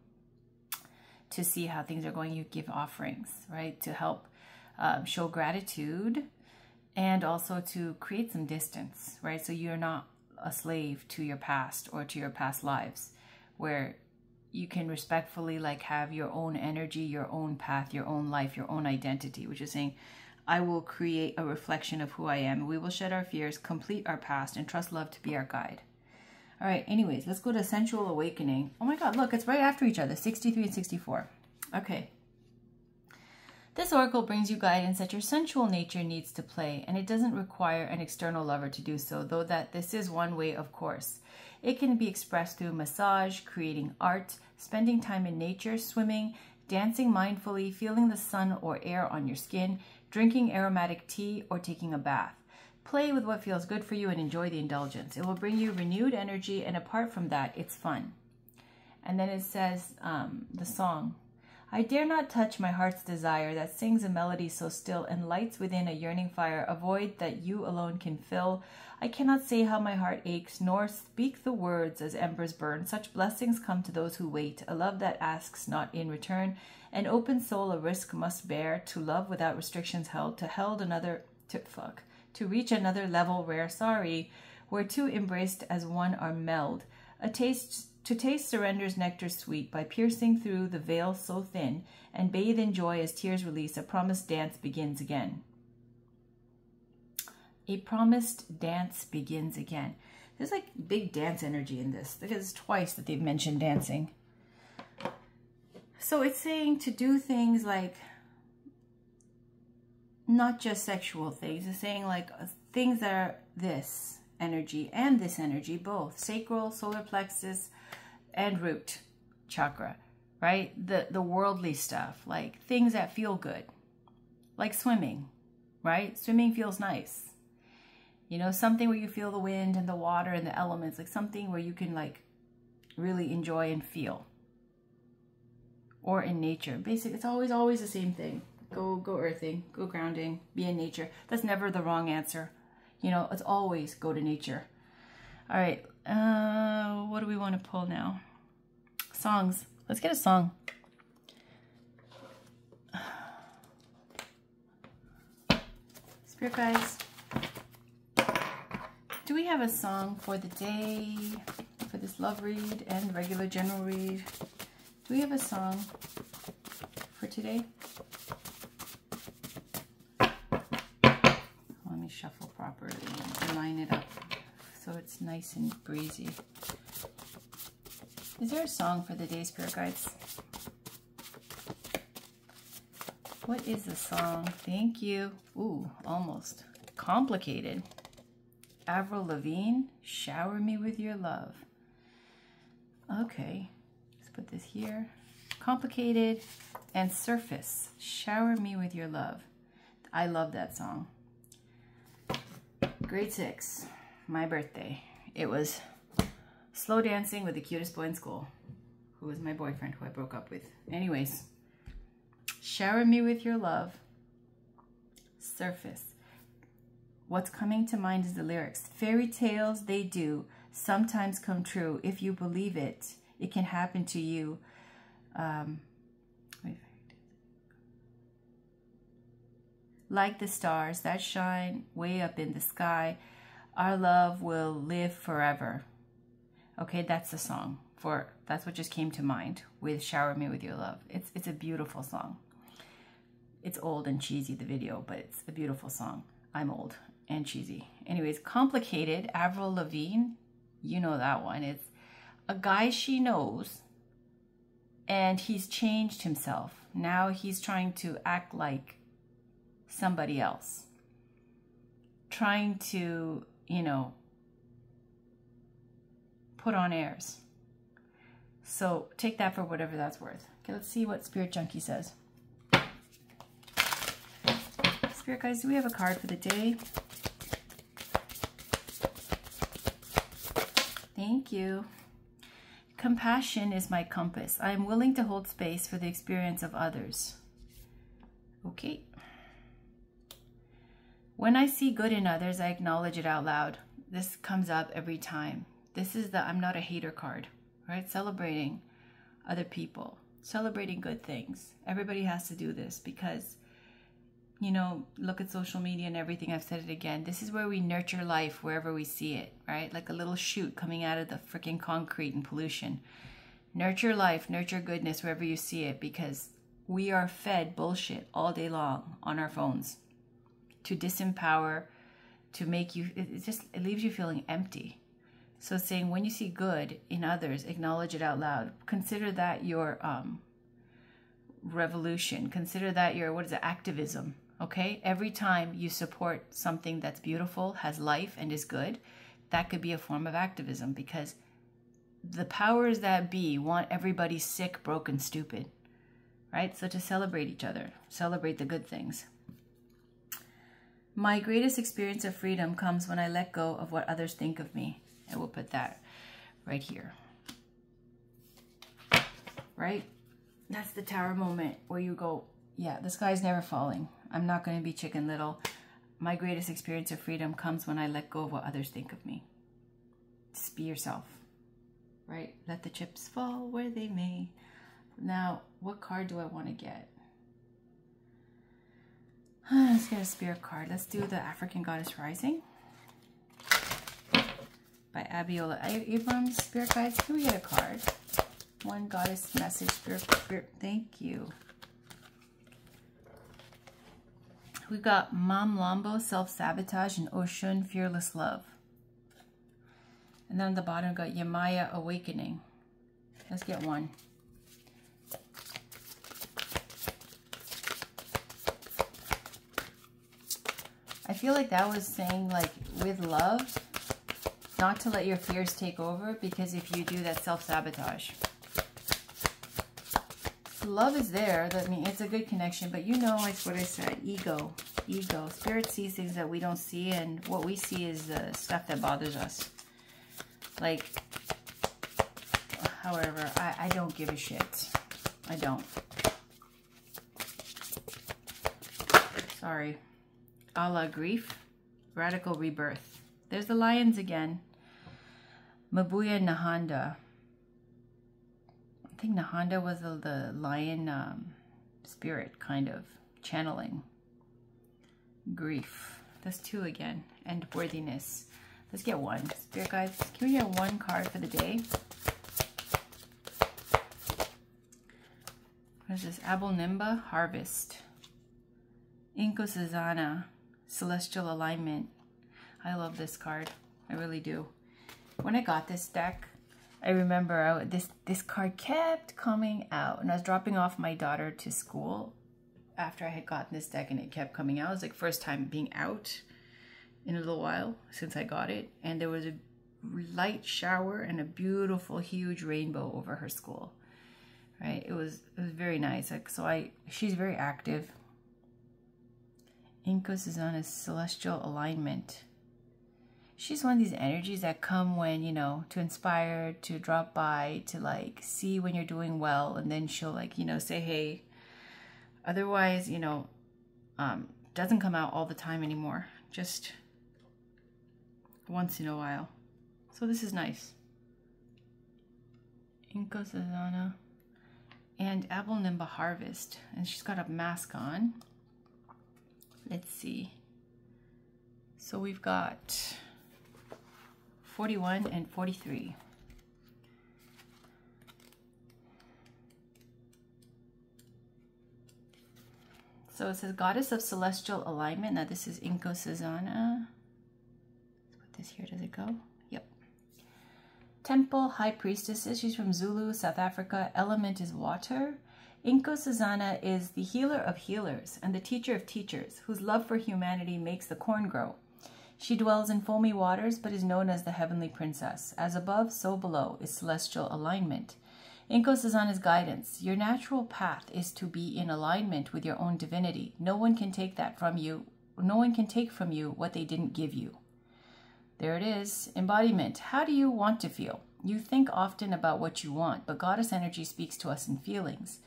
to see how things are going. You give offerings, right, to help show gratitude and also to create some distance, right? So you're not a slave to your past or to your past lives, where you can respectfully like have your own energy, your own path, your own life, your own identity, which is saying, I will create a reflection of who I am. We will shed our fears, complete our past, and trust love to be our guide. All right, anyways, let's go to Sensual Awakening. Oh my God, look, it's right after each other, 63 and 64. Okay. This oracle brings you guidance that your sensual nature needs to play, and it doesn't require an external lover to do so, though that this is one way, of course. It can be expressed through massage, creating art, spending time in nature, swimming, dancing mindfully, feeling the sun or air on your skin, drinking aromatic tea, or taking a bath. Play with what feels good for you and enjoy the indulgence. It will bring you renewed energy, and apart from that, it's fun. And then it says the song. I dare not touch my heart's desire that sings a melody so still and lights within a yearning fire, a void that you alone can fill. I cannot say how my heart aches, nor speak the words as embers burn. Such blessings come to those who wait, a love that asks not in return. An open soul a risk must bear, to love without restrictions held, to reach another level rare, where two embraced as one are meld. To taste surrender's nectar sweet, by piercing through the veil so thin, and bathe in joy as tears release, a promised dance begins again. A promised dance begins again. There's like big dance energy in this. Look at this, twice that they've mentioned dancing. So it's saying to do things like, not just sexual things. It's saying like things that are this energy and this energy, both sacral, solar plexus, and root chakra, right? The worldly stuff, like things that feel good, like swimming, right? Swimming feels nice. You know, something where you feel the wind and the water and the elements, like something where you can like really enjoy and feel. Or in nature. Basically, it's always the same thing. Go earthing, go grounding, be in nature. That's never the wrong answer. You know, it's always go to nature. All right, what do we want to pull now? Songs. Let's get a song. Spirit guides, do we have a song for the day, for this love read and regular general read? Do we have a song for today? Let me shuffle properly and line it up so it's nice and breezy. Is there a song for the day, Spirit Guides? What is the song? Thank you. Ooh, almost. Complicated. Avril Lavigne, Shower Me With Your Love. Okay, let's put this here. Complicated and Surface, Shower Me With Your Love. I love that song. Grade 6, my birthday. It was slow dancing with the cutest boy in school, who was my boyfriend, who I broke up with. Anyways, Shower Me With Your Love, Surface. What's coming to mind is the lyrics. Fairy tales, they do sometimes come true. If you believe it, it can happen to you. Like the stars that shine way up in the sky, our love will live forever. Okay, that's the song. That's what just came to mind with Shower Me With Your Love. It's a beautiful song. It's old and cheesy, the video, but it's a beautiful song. I'm old and cheesy. Anyways, Complicated, Avril Lavigne, you know that one. It's a guy she knows, and he's changed himself. Now he's trying to act like somebody else. Trying to, you know, put on airs. So take that for whatever that's worth. Okay, let's see what Spirit Junkie says. Spirit guys, do we have a card for the day? Thank you. Compassion is my compass. I am willing to hold space for the experience of others. Okay. When I see good in others, I acknowledge it out loud. This comes up every time. This is the I'm not a hater card, right? Celebrating other people, celebrating good things. Everybody has to do this because, you know, look at social media and everything. I've said it again. This is where we nurture life wherever we see it, right? Like a little shoot coming out of the freaking concrete and pollution. Nurture life, nurture goodness wherever you see it, because we are fed bullshit all day long on our phones to disempower, to make you, it leaves you feeling empty. So it's saying when you see good in others, acknowledge it out loud. Consider that your revolution. Consider that your, what is it, activism. Okay, every time you support something that's beautiful, has life, and is good, that could be a form of activism, because the powers that be want everybody sick, broken, stupid, right? So to celebrate each other, celebrate the good things. My greatest experience of freedom comes when I let go of what others think of me. And we'll put that right here, right? That's the Tower moment where you go, yeah, the sky's never falling. I'm not going to be Chicken Little. My greatest experience of freedom comes when I let go of what others think of me. Just be yourself, right? Let the chips fall where they may. Now, what card do I want to get? Let's get a spirit card. Let's do the African Goddess Rising by Abiola Abrams. Spirit guides, can we get a card? One goddess message, spirit, thank you. We've got Mam Lambo, Self-Sabotage, and Oshun, Fearless Love. And then on the bottom, we've got Yamaya, Awakening. Let's get one. I feel like that was saying, like, with love, not to let your fears take over, because if you do, that's self-sabotage. Love is there. I mean, it's a good connection, but you know, like what I said, ego. Spirit sees things that we don't see, and what we see is the stuff that bothers us. Like, however, I don't give a shit. I don't. Sorry. A la Grief, Radical Rebirth. There's the lions again. Mabuya Nahanda. I think Nahanda was the lion spirit, kind of channeling. Grief. That's two again. And worthiness. Let's get one. Spirit guides, can we get one card for the day? What is this? Abelnimba, Harvest. Inko Sazana, Celestial Alignment. I love this card. I really do. When I got this deck, I remember this card kept coming out. And I was dropping off my daughter to school after I had gotten this deck and it kept coming out. It was like first time being out in a little while since I got it. And there was a light shower and a beautiful huge rainbow over her school. Right? It was very nice. Like, so she's very active. Inko Susanna's celestial alignment. She's one of these energies that come when, you know, to inspire, to drop by, to like see when you're doing well, and then she'll like, you know, say hey. Otherwise, you know, doesn't come out all the time anymore. Just once in a while. So this is nice. Inko Susanna and Abel Nimba Harvest. And she's got a mask on. Let's see. So we've got 41 and 43. So it says Goddess of Celestial Alignment. Now this is Inko Susanna. Let's put this here. Does it go? Yep. Temple High Priestesses. She's from Zulu, South Africa. Element is water. Inko Susanna is the healer of healers and the teacher of teachers, whose love for humanity makes the corn grow. She dwells in foamy waters, but is known as the Heavenly Princess. As above, so below is celestial alignment. Inko Susanna's guidance. Your natural path is to be in alignment with your own divinity. No one can take that from you. No one can take from you what they didn't give you. There it is. Embodiment. How do you want to feel? You think often about what you want, but goddess energy speaks to us in feelings.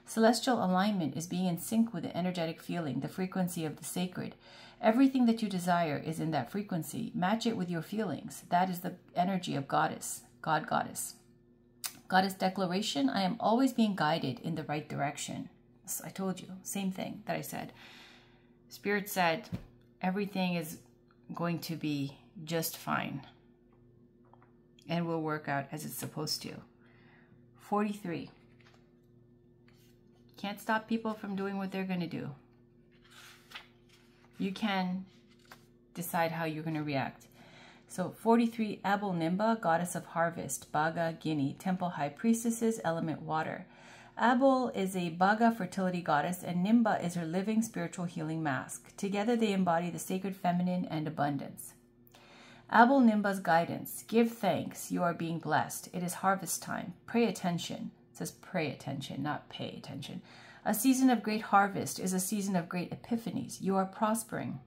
Celestial alignment is being in sync with the energetic feeling, the frequency of the sacred. Everything that you desire is in that frequency. Match it with your feelings. That is the energy of goddess, goddess. Goddess declaration, I am always being guided in the right direction. I told you, same thing that I said. Spirit said, everything is going to be just fine and will work out as it's supposed to. 43. Can't stop people from doing what they're going to do. You can decide how you're going to react. So 43, Abel Nimba, Goddess of Harvest, Baga, Guinea, Temple High Priestesses, Element Water. Abel is a Baga fertility goddess, and Nimba is her living spiritual healing mask. Together they embody the sacred feminine and abundance. Abel Nimba's guidance. Give thanks. You are being blessed. It is harvest time. Pray attention. It says pray attention, not pay attention. A season of great harvest is a season of great epiphanies. You are prospering.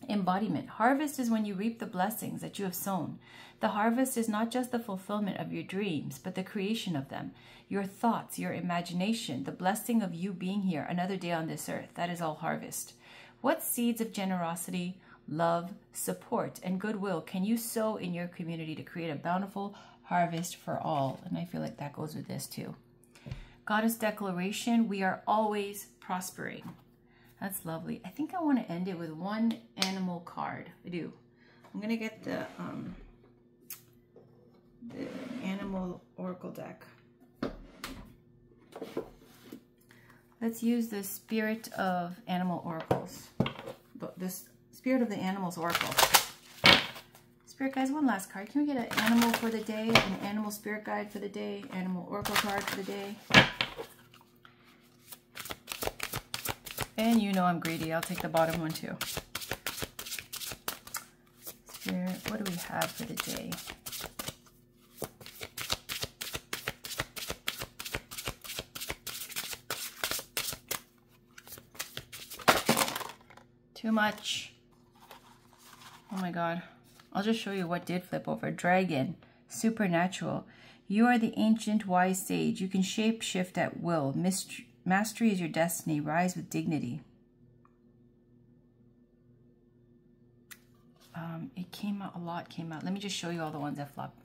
Embodiment. Harvest is when you reap the blessings that you have sown. The harvest is not just the fulfillment of your dreams, but the creation of them. Your thoughts, your imagination, the blessing of you being here another day on this earth. That is all harvest. What seeds of generosity, love, support, and goodwill can you sow in your community to create a bountiful harvest for all? And I feel like that goes with this too. Goddess declaration. We are always prospering. That's lovely. I think I want to end it with one animal card. I do. I'm going to get the animal oracle deck. Let's use the Spirit of Animal Oracles. This Spirit of the Animals Oracle. Spirit guides, one last card. Can we get an animal for the day, an animal spirit guide for the day, animal oracle card for the day? And you know I'm greedy. I'll take the bottom one too. Spirit, what do we have for the day? Too much. Oh my God. I'll just show you what did flip over. Dragon. Supernatural. You are the ancient wise sage. You can shape shift at will. Mastery is your destiny. Rise with dignity. It came out, a lot came out. Let me just show you all the ones that flopped.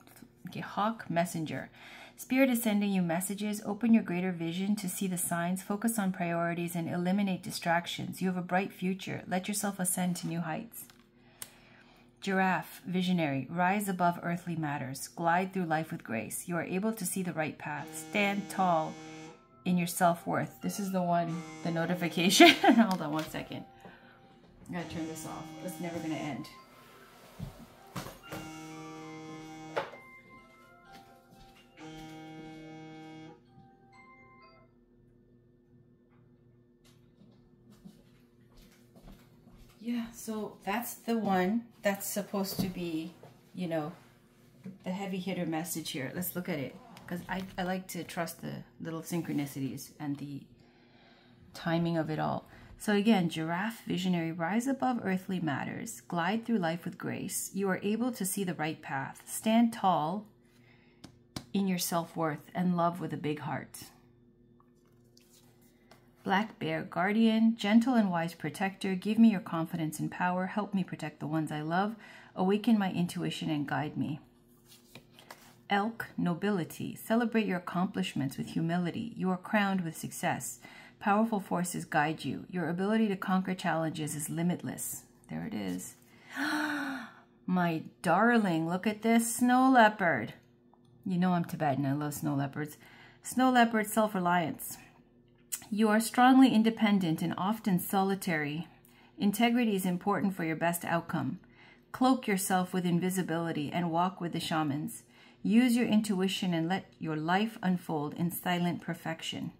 Okay, Hawk, Messenger. Spirit is sending you messages. Open your greater vision to see the signs. Focus on priorities and eliminate distractions. You have a bright future. Let yourself ascend to new heights. Giraffe, Visionary. Rise above earthly matters. Glide through life with grace. You are able to see the right path. Stand tall in your self-worth. This is the one, the notification. Hold on one second. I gotta turn this off. It's never gonna end. Yeah, so that's the one that's supposed to be, you know, the heavy hitter message here. Let's look at it, because I like to trust the little synchronicities and the timing of it all. So again, giraffe visionary, rise above earthly matters, glide through life with grace. You are able to see the right path. Stand tall in your self-worth and love with a big heart. Black bear, guardian, gentle and wise protector, give me your confidence and power. Help me protect the ones I love. Awaken my intuition and guide me. Elk, nobility, celebrate your accomplishments with humility. You are crowned with success. Powerful forces guide you. Your ability to conquer challenges is limitless. There it is. My darling, look at this snow leopard. You know I'm Tibetan. I love snow leopards. Snow leopard, self-reliance. You are strongly independent and often solitary. Integrity is important for your best outcome. Cloak yourself with invisibility and walk with the shamans. Use your intuition and let your life unfold in silent perfection.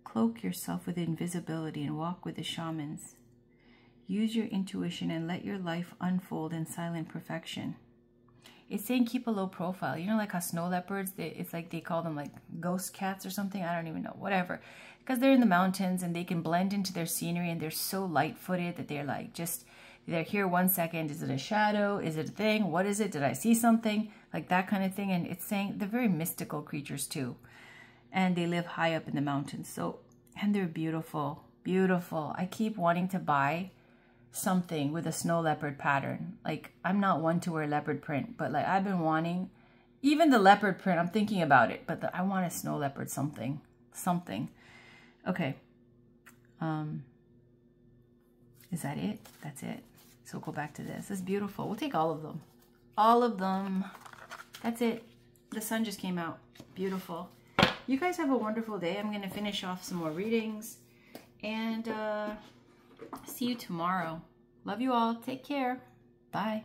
Cloak yourself with invisibility and walk with the shamans. Use your intuition and let your life unfold in silent perfection. It's saying keep a low profile. You know, like how snow leopards, it's like they call them like ghost cats or something. I don't even know, whatever. Because they're in the mountains and they can blend into their scenery, and they're so light-footed that they're like just, they're here 1 second. Is it a shadow? Is it a thing? What is it? Did I see something? Like that kind of thing. And it's saying they're very mystical creatures too. And they live high up in the mountains. So, and they're beautiful, beautiful. I keep wanting to buy something with a snow leopard pattern. Like, I'm not one to wear leopard print, but like I've been wanting, even the leopard print, I'm thinking about it, but I want a snow leopard something. Okay. Is that it? That's it. So go back to this. It's beautiful. We'll take all of them. All of them. That's it. The sun just came out. Beautiful. You guys have a wonderful day. I'm going to finish off some more readings. And see you tomorrow. Love you all. Take care. Bye.